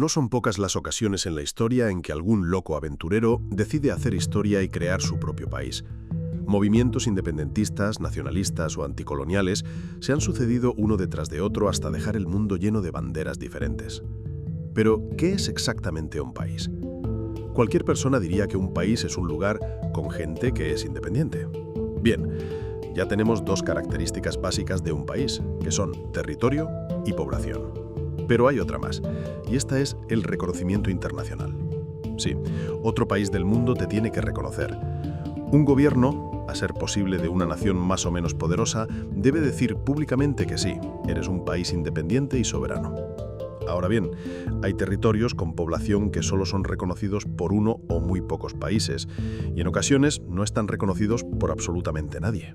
No son pocas las ocasiones en la historia en que algún loco aventurero decide hacer historia y crear su propio país. Movimientos independentistas, nacionalistas o anticoloniales se han sucedido uno detrás de otro hasta dejar el mundo lleno de banderas diferentes. Pero, ¿qué es exactamente un país? Cualquier persona diría que un país es un lugar con gente que es independiente. Bien, ya tenemos dos características básicas de un país, que son territorio y población. Pero hay otra más, y esta es el reconocimiento internacional. Sí, otro país del mundo te tiene que reconocer. Un gobierno, a ser posible de una nación más o menos poderosa, debe decir públicamente que sí, eres un país independiente y soberano. Ahora bien, hay territorios con población que solo son reconocidos por uno o muy pocos países, y en ocasiones no están reconocidos por absolutamente nadie.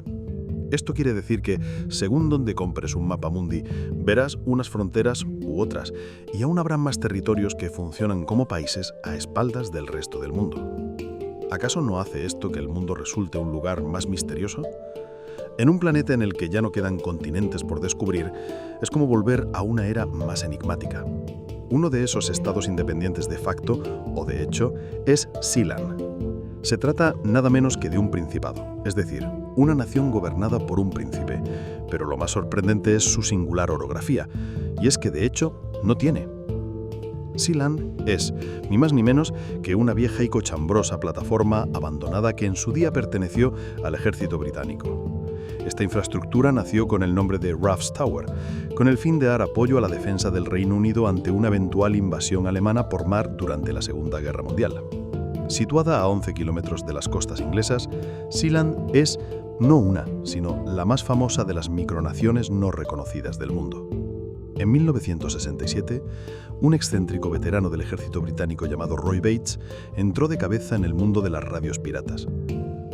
Esto quiere decir que, según donde compres un mapa mundi, verás unas fronteras u otras, y aún habrá más territorios que funcionan como países a espaldas del resto del mundo. ¿Acaso no hace esto que el mundo resulte un lugar más misterioso? En un planeta en el que ya no quedan continentes por descubrir, es como volver a una era más enigmática. Uno de esos estados independientes de facto, o de hecho, es Sealand. Se trata nada menos que de un principado, es decir, una nación gobernada por un príncipe, pero lo más sorprendente es su singular orografía, y es que de hecho no tiene. Sealand es, ni más ni menos, que una vieja y cochambrosa plataforma abandonada que en su día perteneció al ejército británico. Esta infraestructura nació con el nombre de Ruff's Tower, con el fin de dar apoyo a la defensa del Reino Unido ante una eventual invasión alemana por mar durante la Segunda Guerra Mundial. Situada a 11 kilómetros de las costas inglesas, Sealand es no una, sino la más famosa de las micronaciones no reconocidas del mundo. En 1967, un excéntrico veterano del ejército británico llamado Roy Bates entró de cabeza en el mundo de las radios piratas.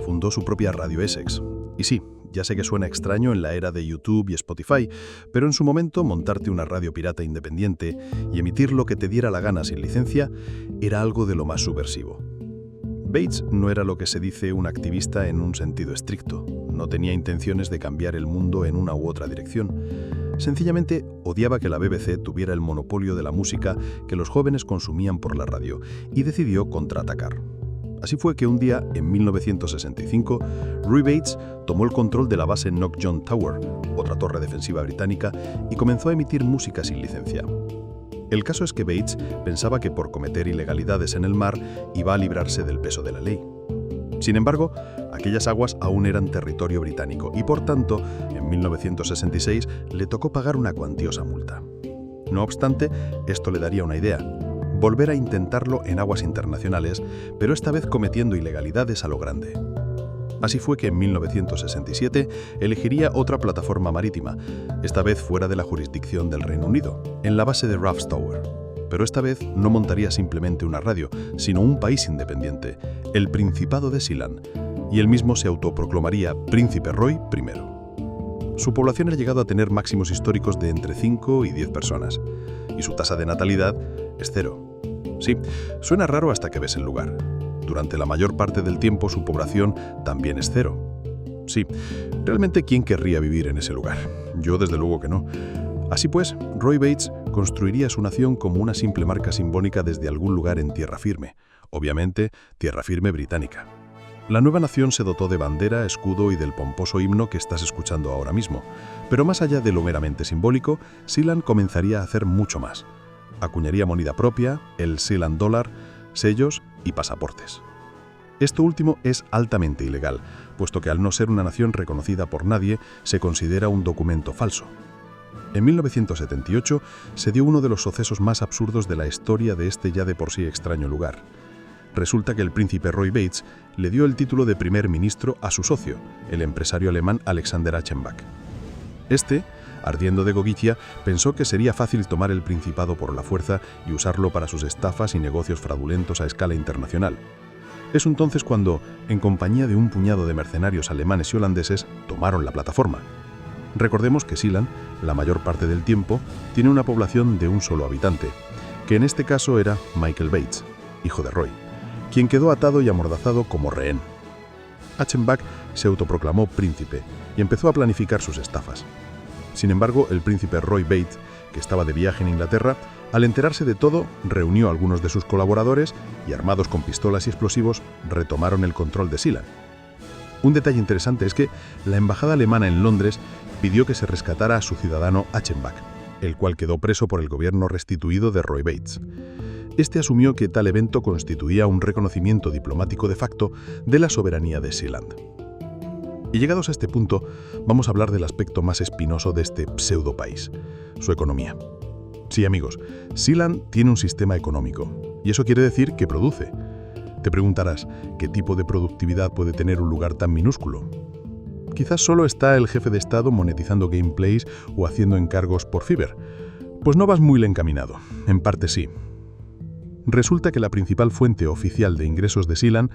Fundó su propia Radio Essex. Y sí, ya sé que suena extraño en la era de YouTube y Spotify, pero en su momento montarte una radio pirata independiente y emitir lo que te diera la gana sin licencia era algo de lo más subversivo. Bates no era lo que se dice un activista en un sentido estricto. No tenía intenciones de cambiar el mundo en una u otra dirección. Sencillamente odiaba que la BBC tuviera el monopolio de la música que los jóvenes consumían por la radio y decidió contraatacar. Así fue que un día, en 1965, Roy Bates tomó el control de la base Knock John Tower, otra torre defensiva británica, y comenzó a emitir música sin licencia. El caso es que Bates pensaba que por cometer ilegalidades en el mar iba a librarse del peso de la ley. Sin embargo, aquellas aguas aún eran territorio británico y, por tanto, en 1966 le tocó pagar una cuantiosa multa. No obstante, esto le daría una idea: volver a intentarlo en aguas internacionales, pero esta vez cometiendo ilegalidades a lo grande. Así fue que en 1967 elegiría otra plataforma marítima, esta vez fuera de la jurisdicción del Reino Unido, en la base de Ruff's Tower. Pero esta vez no montaría simplemente una radio, sino un país independiente, el Principado de Sealand, y él mismo se autoproclamaría Príncipe Roy I. Su población ha llegado a tener máximos históricos de entre 5 y 10 personas, y su tasa de natalidad es 0. Sí, suena raro hasta que ves el lugar. Durante la mayor parte del tiempo su población también es 0. Sí, realmente ¿quién querría vivir en ese lugar? Yo desde luego que no. Así pues, Roy Bates construiría su nación como una simple marca simbólica desde algún lugar en tierra firme, obviamente tierra firme británica. La nueva nación se dotó de bandera, escudo y del pomposo himno que estás escuchando ahora mismo, pero más allá de lo meramente simbólico, Sealand comenzaría a hacer mucho más. Acuñaría moneda propia, el Sealand Dollar, sellos y pasaportes. Esto último es altamente ilegal, puesto que al no ser una nación reconocida por nadie, se considera un documento falso. En 1978 se dio uno de los sucesos más absurdos de la historia de este ya de por sí extraño lugar. Resulta que el príncipe Roy Bates le dio el título de primer ministro a su socio, el empresario alemán Alexander Achenbach. Este, ardiendo de golicia, pensó que sería fácil tomar el principado por la fuerza y usarlo para sus estafas y negocios fraudulentos a escala internacional. Es entonces cuando, en compañía de un puñado de mercenarios alemanes y holandeses, tomaron la plataforma. Recordemos que Sealand, la mayor parte del tiempo, tiene una población de un solo habitante, que en este caso era Michael Bates, hijo de Roy, quien quedó atado y amordazado como rehén. Achenbach se autoproclamó príncipe y empezó a planificar sus estafas. Sin embargo, el príncipe Roy Bates que estaba de viaje en Inglaterra, al enterarse de todo, reunió a algunos de sus colaboradores y, armados con pistolas y explosivos, retomaron el control de Sealand. Un detalle interesante es que la embajada alemana en Londres pidió que se rescatara a su ciudadano Achenbach, el cual quedó preso por el gobierno restituido de Roy Bates. Este asumió que tal evento constituía un reconocimiento diplomático de facto de la soberanía de Sealand. Y llegados a este punto, vamos a hablar del aspecto más espinoso de este pseudo-país, su economía. Sí, amigos, Sealand tiene un sistema económico, y eso quiere decir que produce. Te preguntarás, ¿qué tipo de productividad puede tener un lugar tan minúsculo? Quizás solo está el jefe de Estado monetizando gameplays o haciendo encargos por Fiverr. Pues no vas muy encaminado, en parte sí. Resulta que la principal fuente oficial de ingresos de Sealand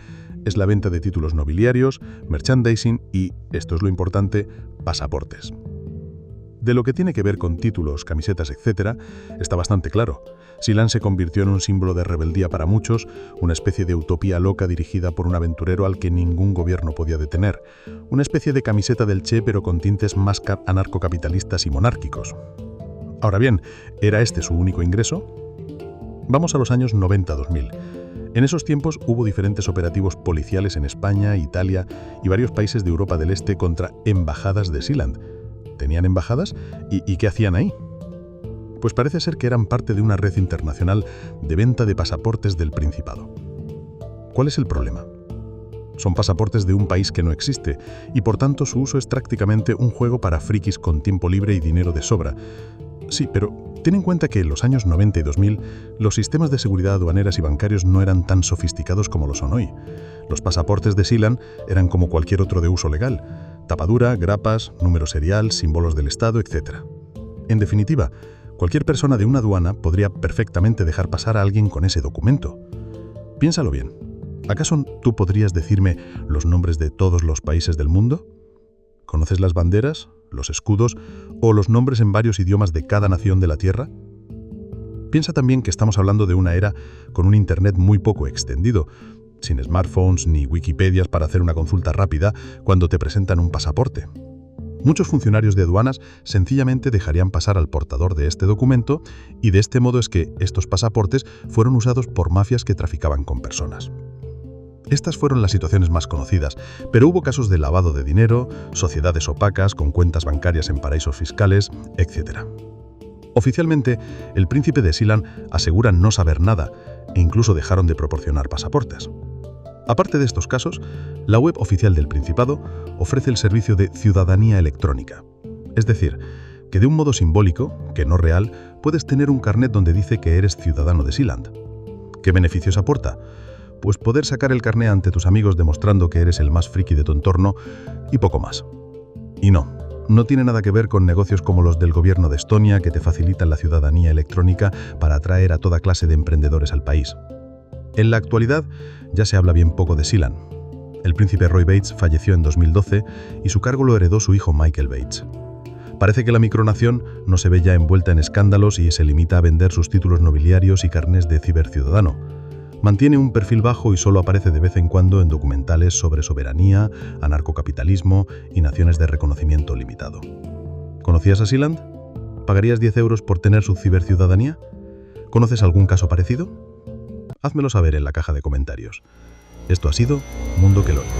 es la venta de títulos nobiliarios, merchandising y, esto es lo importante, pasaportes. De lo que tiene que ver con títulos, camisetas, etc., está bastante claro. Sealand se convirtió en un símbolo de rebeldía para muchos, una especie de utopía loca dirigida por un aventurero al que ningún gobierno podía detener. Una especie de camiseta del Che, pero con tintes más anarcocapitalistas y monárquicos. Ahora bien, ¿era este su único ingreso? Vamos a los años 90-2000. En esos tiempos hubo diferentes operativos policiales en España, Italia y varios países de Europa del Este contra embajadas de Sealand. ¿Tenían embajadas? ¿Y qué hacían ahí? Pues parece ser que eran parte de una red internacional de venta de pasaportes del Principado. ¿Cuál es el problema? Son pasaportes de un país que no existe, y por tanto su uso es prácticamente un juego para frikis con tiempo libre y dinero de sobra. Sí, pero ten en cuenta que en los años 90 y 2000 los sistemas de seguridad aduaneras y bancarios no eran tan sofisticados como lo son hoy. Los pasaportes de Sealand eran como cualquier otro de uso legal: tapadura, grapas, número serial, símbolos del Estado, etc. En definitiva, cualquier persona de una aduana podría perfectamente dejar pasar a alguien con ese documento. Piénsalo bien. ¿Acaso tú podrías decirme los nombres de todos los países del mundo? ¿Conoces las banderas, los escudos o los nombres en varios idiomas de cada nación de la Tierra? Piensa también que estamos hablando de una era con un Internet muy poco extendido, sin smartphones ni Wikipedias para hacer una consulta rápida cuando te presentan un pasaporte. Muchos funcionarios de aduanas sencillamente dejarían pasar al portador de este documento, y de este modo es que estos pasaportes fueron usados por mafias que traficaban con personas. Estas fueron las situaciones más conocidas, pero hubo casos de lavado de dinero, sociedades opacas con cuentas bancarias en paraísos fiscales, etc. Oficialmente, el príncipe de Sealand asegura no saber nada e incluso dejaron de proporcionar pasaportes. Aparte de estos casos, la web oficial del Principado ofrece el servicio de ciudadanía electrónica. Es decir, que de un modo simbólico, que no real, puedes tener un carnet donde dice que eres ciudadano de Sealand. ¿Qué beneficios aporta? Pues poder sacar el carné ante tus amigos demostrando que eres el más friki de tu entorno y poco más. Y no tiene nada que ver con negocios como los del gobierno de Estonia que te facilitan la ciudadanía electrónica para atraer a toda clase de emprendedores al país. En la actualidad ya se habla bien poco de Sealand. El príncipe Roy Bates falleció en 2012 y su cargo lo heredó su hijo Michael Bates. Parece que la micronación no se ve ya envuelta en escándalos y se limita a vender sus títulos nobiliarios y carnés de ciberciudadano. Mantiene un perfil bajo y solo aparece de vez en cuando en documentales sobre soberanía, anarcocapitalismo y naciones de reconocimiento limitado. ¿Conocías a Sealand? ¿Pagarías 10 euros por tener su ciberciudadanía? ¿Conoces algún caso parecido? Házmelo saber en la caja de comentarios. Esto ha sido Mundo Quelorio.